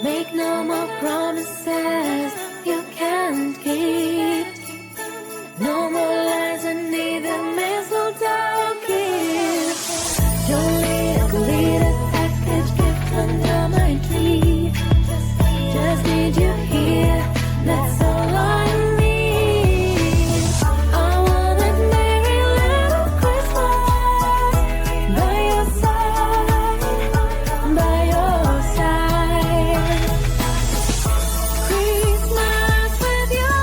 Make no more promises you can't keep. No more lies and neither mistletoe keep. Don't need a glitter package gift under my tree. Just need you here, that's all I need. I want a merry little Christmas by your side, by your side. Christmas with you,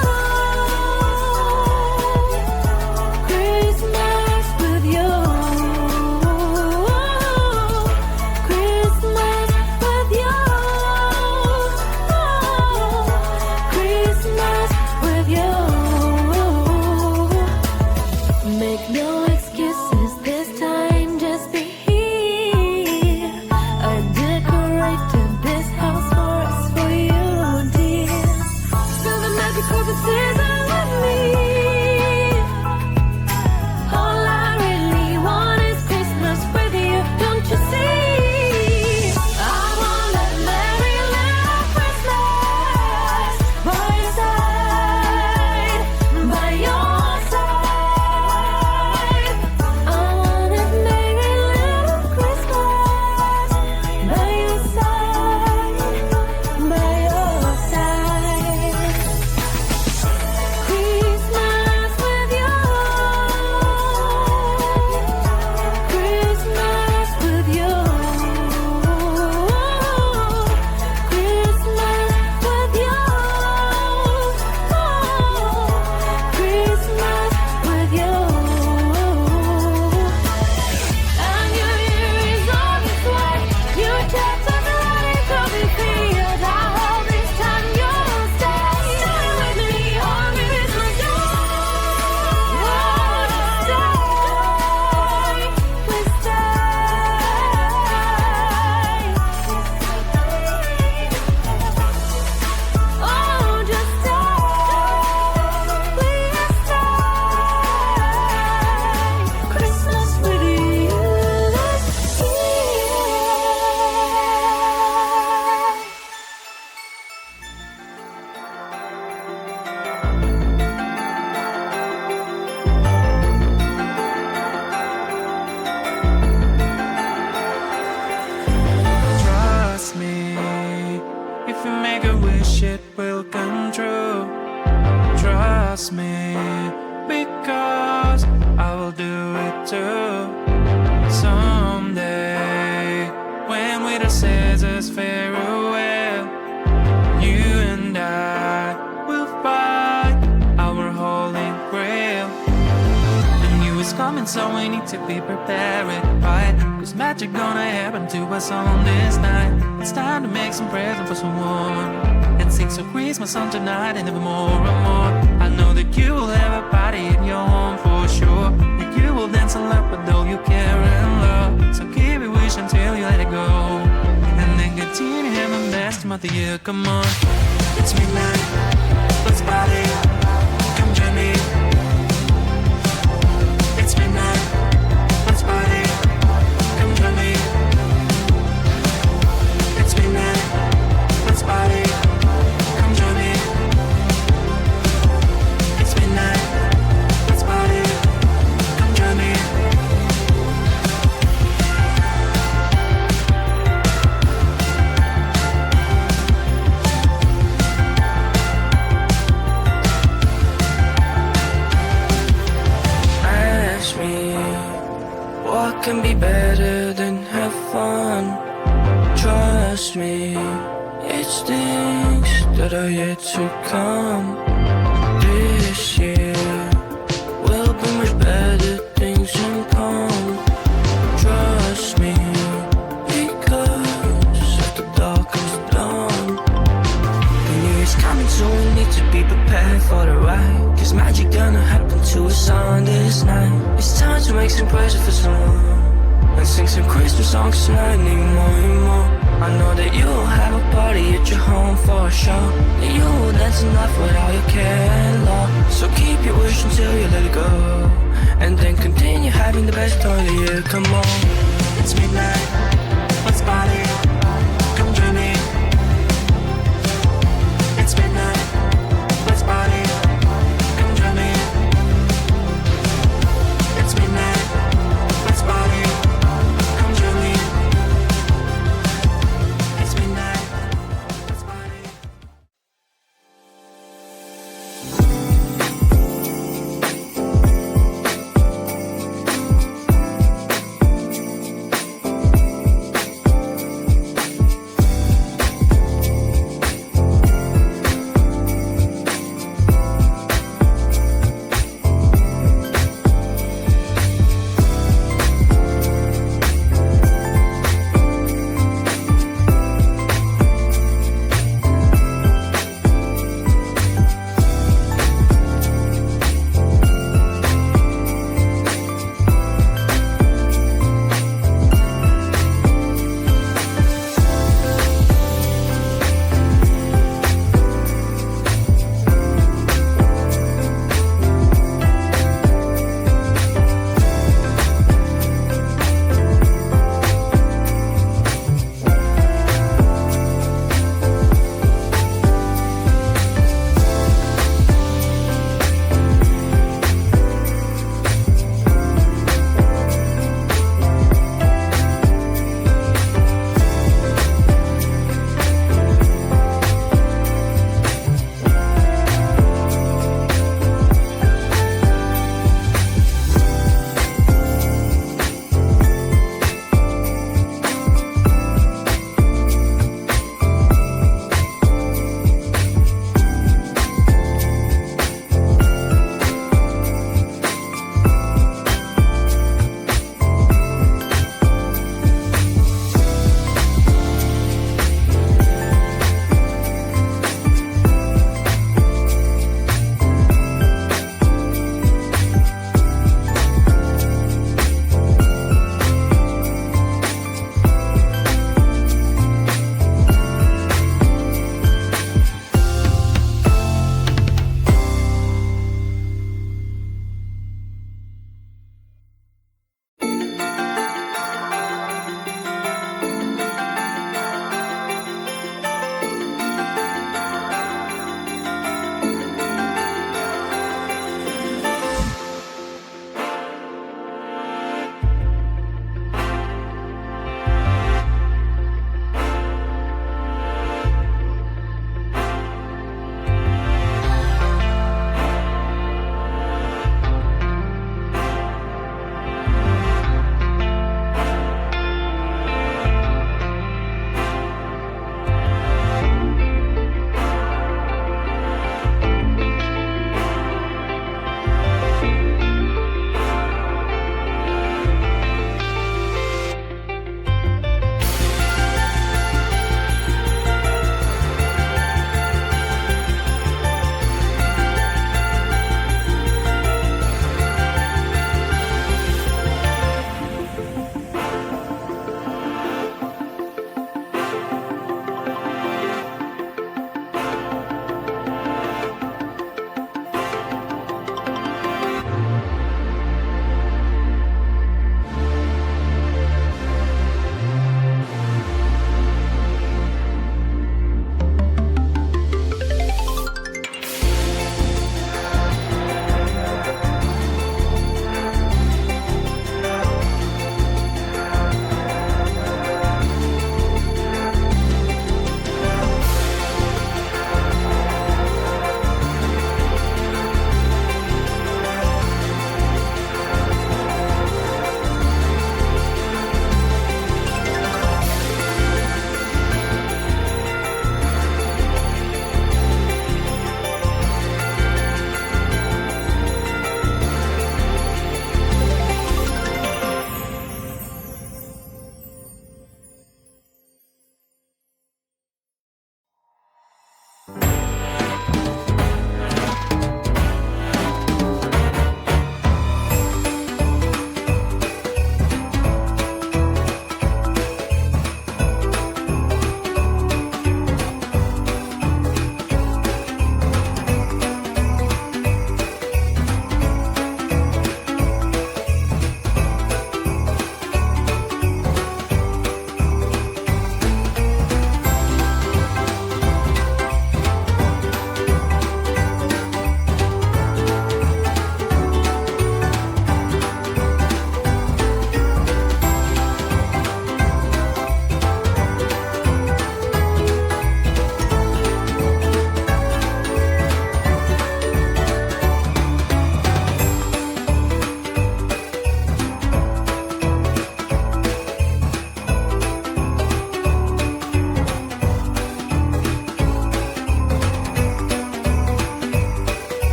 Christmas with you, Christmas with you, Christmas with you. Make no excuses this time, just be here. I decorated this house for us, for you, dear. So the magic of the season with me. All I really want is Christmas with you, don't you see? I want that merry little Christmas by your side, by your side. I want that merry little Christmas by your side, by your side. Christmas with you, Christmas with you, Christmas with you, Christmas with you. And your year is on its way. Your chapter's ready to be filled. I hope this time you'll stay. Stay with me on Christmas Day. Please stay. Oh, just stay. Please stay. Christmas with you. Trust me, if you make a wish, it will come true. Trust me, because I will do it too. Someday, when winter says us farewell, you and I will find our holy grail. The new is coming, so we need to be prepared, right? Cause magic gonna happen to us on this night. It's time to make some present for someone and sing some Christmas song tonight and even more and more. I know that you will have a party in your home for sure. That you will dance and laugh with all you care and love. So keep your wish until you let it go, and then continue having the best time of the year. Come on, it's midnight, let's party. Come join me. It's midnight, let's party. Come join me. It's midnight, let's party. Come join me. It's midnight, let's party. Come join me. Ask me, what can be better than have fun? Trust me, it's things that are yet to come. This year will be much better things in come. Trust me, because of the darkest dawn. The new year's coming, so we need to be prepared for the ride. Cause magic gonna happen to us on this night. It's time to make some present for someone and sing some Christmas songs tonight, need more and more. I know that you'll have a party at your home for sure. That you will dance and laugh with all your care and love. So keep your wish until you let it go, and then continue having the best time of the year. Come on, it's midnight, let's party.